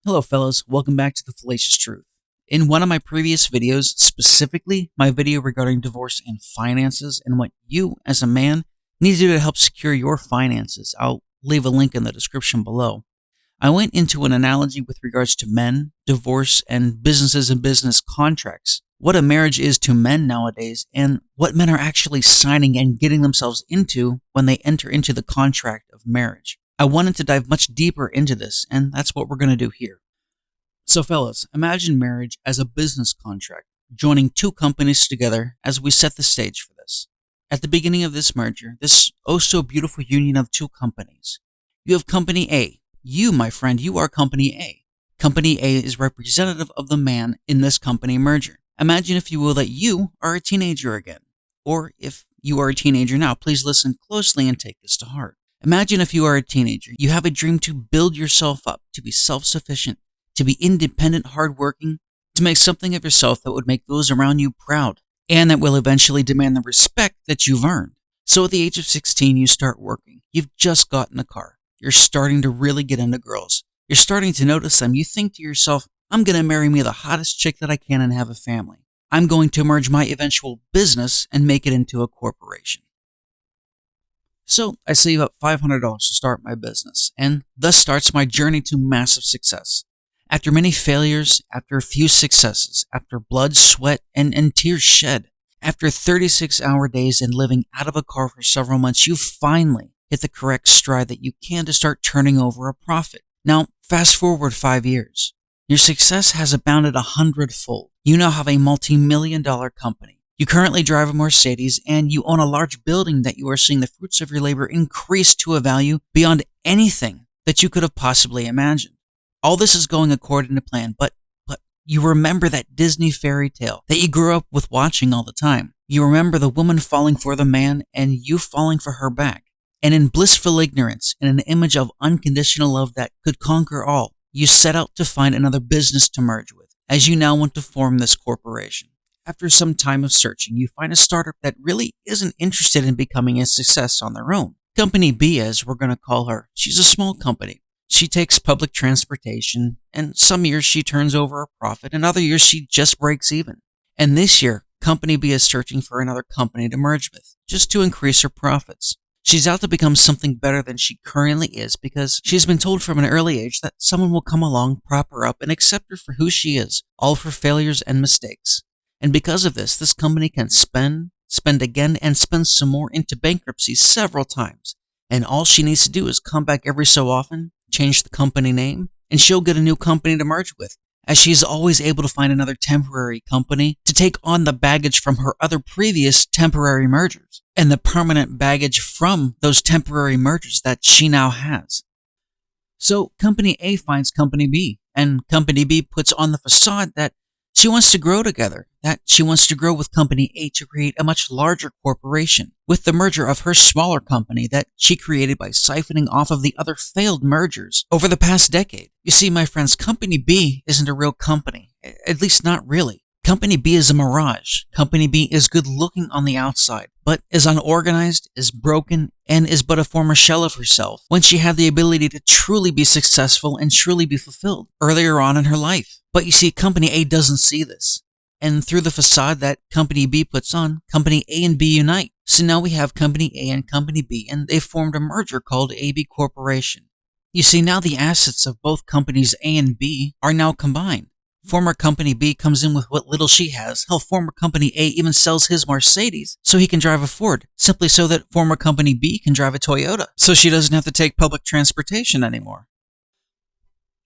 Hello fellas, welcome back to the Fallacious Truth. In one of my previous videos, specifically my video regarding divorce and finances and what you as a man need to do to help secure your finances, I'll leave a link in the description below. I went into an analogy with regards to men, divorce, and businesses and business contracts, what a marriage is to men nowadays, and what men are actually signing and getting themselves into when they enter into the contract of marriage. I wanted to dive much deeper into this, and that's what we're going to do here. So fellas, imagine marriage as a business contract, joining two companies together as we set the stage for this. At the beginning of this merger, this oh-so-beautiful union of two companies, you have Company A. You, my friend, you are Company A. Company A is representative of the man in this company merger. Imagine, if you will, that you are a teenager again. Or if you are a teenager now, please listen closely and take this to heart. Imagine if you are a teenager, you have a dream to build yourself up, to be self-sufficient, to be independent, hardworking, to make something of yourself that would make those around you proud, and that will eventually demand the respect that you've earned. So at the age of 16, you start working. You've just gotten a car. You're starting to really get into girls. You're starting to notice them. You think to yourself, I'm going to marry me the hottest chick that I can and have a family. I'm going to merge my eventual business and make it into a corporation. So I save up $500 to start my business, and thus starts my journey to massive success. After many failures, after a few successes, after blood, sweat, and tears shed, after 36-hour days and living out of a car for several months, you finally hit the correct stride that you can to start turning over a profit. Now, fast forward 5 years. Your success has abounded 100-fold. You now have a multi-million-dollar company. You currently drive a Mercedes, and you own a large building that you are seeing the fruits of your labor increase to a value beyond anything that you could have possibly imagined. All this is going according to plan, but you remember that Disney fairy tale that you grew up with watching all the time. You remember the woman falling for the man and you falling for her back. And in blissful ignorance, in an image of unconditional love that could conquer all, you set out to find another business to merge with, as you now want to form this corporation. After some time of searching, you find a startup that really isn't interested in becoming a success on their own. Company B, as we're going to call her, she's a small company. She takes public transportation, and some years she turns over a profit, and other years she just breaks even. And this year, Company B is searching for another company to merge with, just to increase her profits. She's out to become something better than she currently is because she's been told from an early age that someone will come along, prop her up, and accept her for who she is, all of her failures and mistakes. And because of this, this company can spend again, and spend some more into bankruptcy several times. And all she needs to do is come back every so often, change the company name, and she'll get a new company to merge with, as she is always able to find another temporary company to take on the baggage from her other previous temporary mergers, and the permanent baggage from those temporary mergers that she now has. So Company A finds Company B, and Company B puts on the facade that she wants to grow together, that she wants to grow with Company A to create a much larger corporation, with the merger of her smaller company that she created by siphoning off of the other failed mergers over the past decade. You see, my friends, Company B isn't a real company, at least not really. Company B is a mirage. Company B is good looking on the outside, but is unorganized, is broken, and is but a former shell of herself when she had the ability to truly be successful and truly be fulfilled earlier on in her life. But you see, Company A doesn't see this. And through the facade that Company B puts on, Company A and B unite. So now we have Company A and Company B, and they formed a merger called AB Corporation. You see, now the assets of both companies A and B are now combined. Former Company B comes in with what little she has. Hell, former Company A even sells his Mercedes so he can drive a Ford, simply so that former Company B can drive a Toyota, so she doesn't have to take public transportation anymore.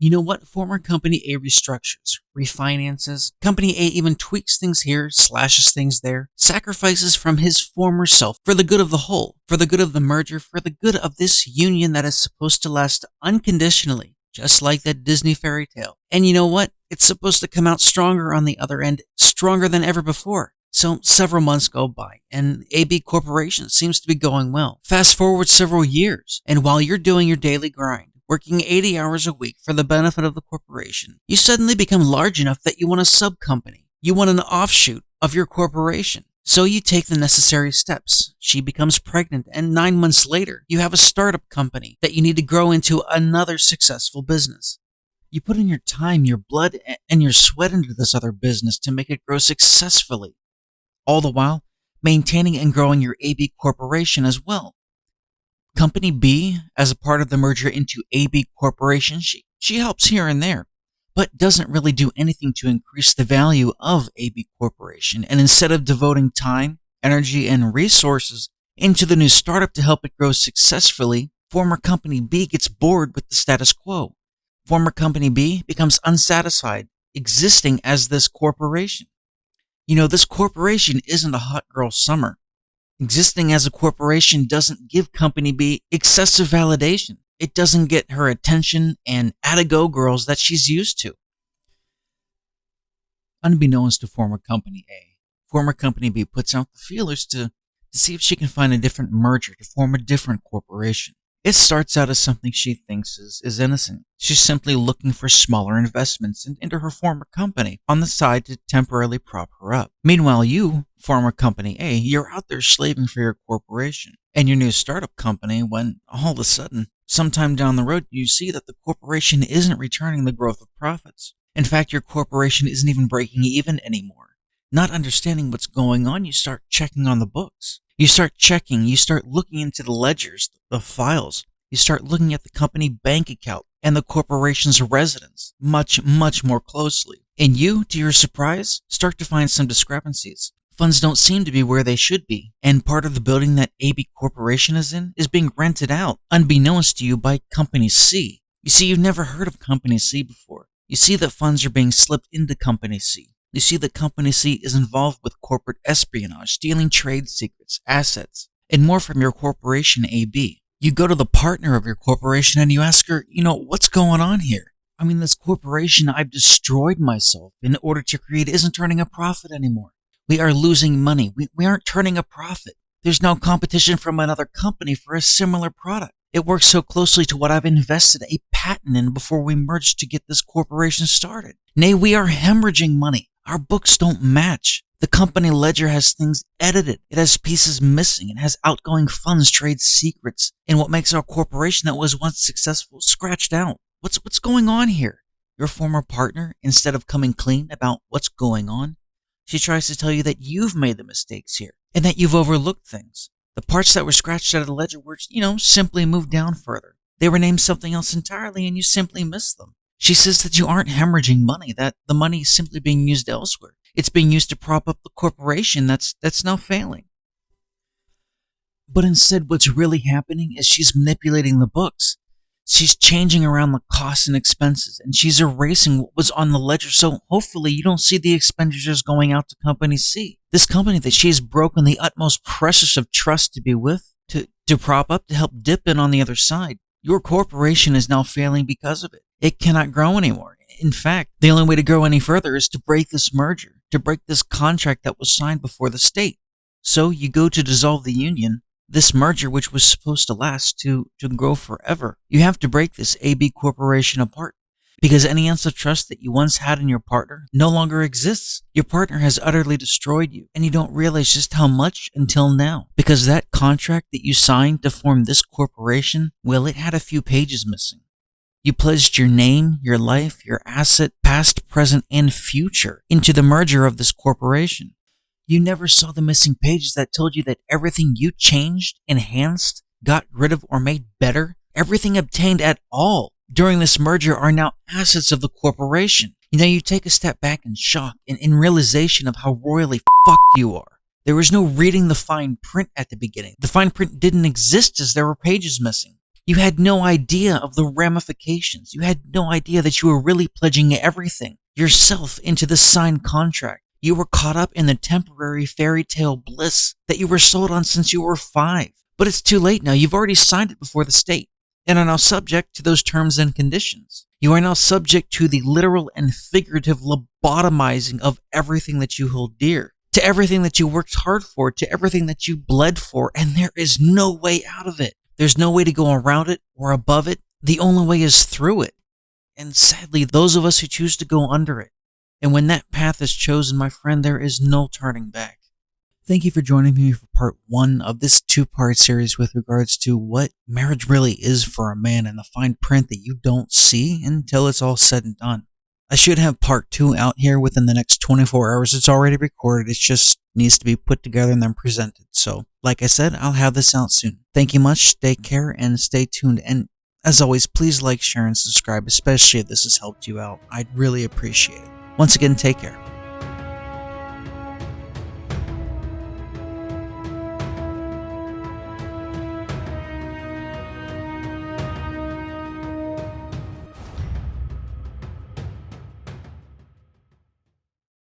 You know what? Former Company A restructures, refinances. Company A even tweaks things here, slashes things there, sacrifices from his former self for the good of the whole, for the good of the merger, for the good of this union that is supposed to last unconditionally, just like that Disney fairy tale. And you know what? It's supposed to come out stronger on the other end, stronger than ever before. So several months go by, and AB Corporation seems to be going well. Fast forward several years, and while you're doing your daily grind, working 80 hours a week for the benefit of the corporation, you suddenly become large enough that you want a sub-company. You want an offshoot of your corporation. So you take the necessary steps. She becomes pregnant, and 9 months later, you have a startup company that you need to grow into another successful business. You put in your time, your blood, and your sweat into this other business to make it grow successfully, all the while maintaining and growing your AB Corporation as well. Company B, as a part of the merger into AB Corporation, she helps here and there, but doesn't really do anything to increase the value of AB Corporation. And instead of devoting time, energy, and resources into the new startup to help it grow successfully, former Company B gets bored with the status quo. Former Company B becomes unsatisfied existing as this corporation. This corporation isn't a hot girl summer. Existing as a corporation doesn't give Company B excessive validation. It doesn't get her attention and at-a-go girls that she's used to. Unbeknownst to former Company A, former Company B puts out the feelers to see if she can find a different merger to form a different corporation. It starts out as something she thinks is innocent. She's simply looking for smaller investments into her former company on the side to temporarily prop her up. Meanwhile, you, former Company A, you're out there slaving for your corporation and your new startup company when all of a sudden, sometime down the road, you see that the corporation isn't returning the growth of profits. In fact, your corporation isn't even breaking even anymore. Not understanding what's going on, you start checking on the books. You start looking into the ledgers, the files. You start looking at the company bank account and the corporation's residence much, much more closely. And you, to your surprise, start to find some discrepancies. Funds don't seem to be where they should be, and part of the building that AB Corporation is in is being rented out, unbeknownst to you, by Company C. You see, you've never heard of Company C before. You see that funds are being slipped into Company C. You see that Company C is involved with corporate espionage, stealing trade secrets, assets, and more from your corporation AB. You go to the partner of your corporation and you ask her, what's going on here? This corporation I've destroyed myself in order to create isn't turning a profit anymore. We are losing money. We aren't turning a profit. There's no competition from another company for a similar product. It works so closely to what I've invested a patent in before we merged to get this corporation started. Nay, we are hemorrhaging money. Our books don't match. The company ledger has things edited. It has pieces missing. It has outgoing funds, trade secrets, and what makes our corporation that was once successful scratched out. What's going on here? Your former partner, instead of coming clean about what's going on, she tries to tell you that you've made the mistakes here and that you've overlooked things. The parts that were scratched out of the ledger were, simply moved down further. They were named something else entirely and you simply missed them. She says that you aren't hemorrhaging money, that the money is simply being used elsewhere. It's being used to prop up the corporation that's now failing. But instead, what's really happening is she's manipulating the books. She's changing around the costs and expenses, and she's erasing what was on the ledger, so hopefully you don't see the expenditures going out to Company C. This company that she has broken the utmost precious of trust to be with, to prop up, to help dip in on the other side. Your corporation is now failing because of it. It cannot grow anymore. In fact, the only way to grow any further is to break this merger, to break this contract that was signed before the state. So you go to dissolve the union, this merger which was supposed to last to grow forever. You have to break this AB Corporation apart because any ounce of trust that you once had in your partner no longer exists. Your partner has utterly destroyed you, and you don't realize just how much until now. Because that contract that you signed to form this corporation, well, it had a few pages missing. You pledged your name, your life, your asset, past, present, and future into the merger of this corporation. You never saw the missing pages that told you that everything you changed, enhanced, got rid of, or made better, everything obtained at all during this merger are now assets of the corporation. You take a step back in shock and in realization of how royally fucked you are. There was no reading the fine print at the beginning. The fine print didn't exist as there were pages missing. You had no idea of the ramifications. You had no idea that you were really pledging everything, yourself, into this signed contract. You were caught up in the temporary fairy tale bliss that you were sold on since you were 5. But it's too late now. You've already signed it before the state and are now subject to those terms and conditions. You are now subject to the literal and figurative lobotomizing of everything that you hold dear, to everything that you worked hard for, to everything that you bled for, and there is no way out of it. There's no way to go around it or above it. The only way is through it. And sadly, those of us who choose to go under it. And when that path is chosen, my friend, there is no turning back. Thank you for joining me for part 1 of this 2-part series with regards to what marriage really is for a man and the fine print that you don't see until it's all said and done. I should have part 2 out here within the next 24 hours. It's already recorded. It just needs to be put together and then presented. So, like I said, I'll have this out soon. Thank you much. Take care and stay tuned. And as always, please like, share, and subscribe, especially if this has helped you out. I'd really appreciate it. Once again, take care.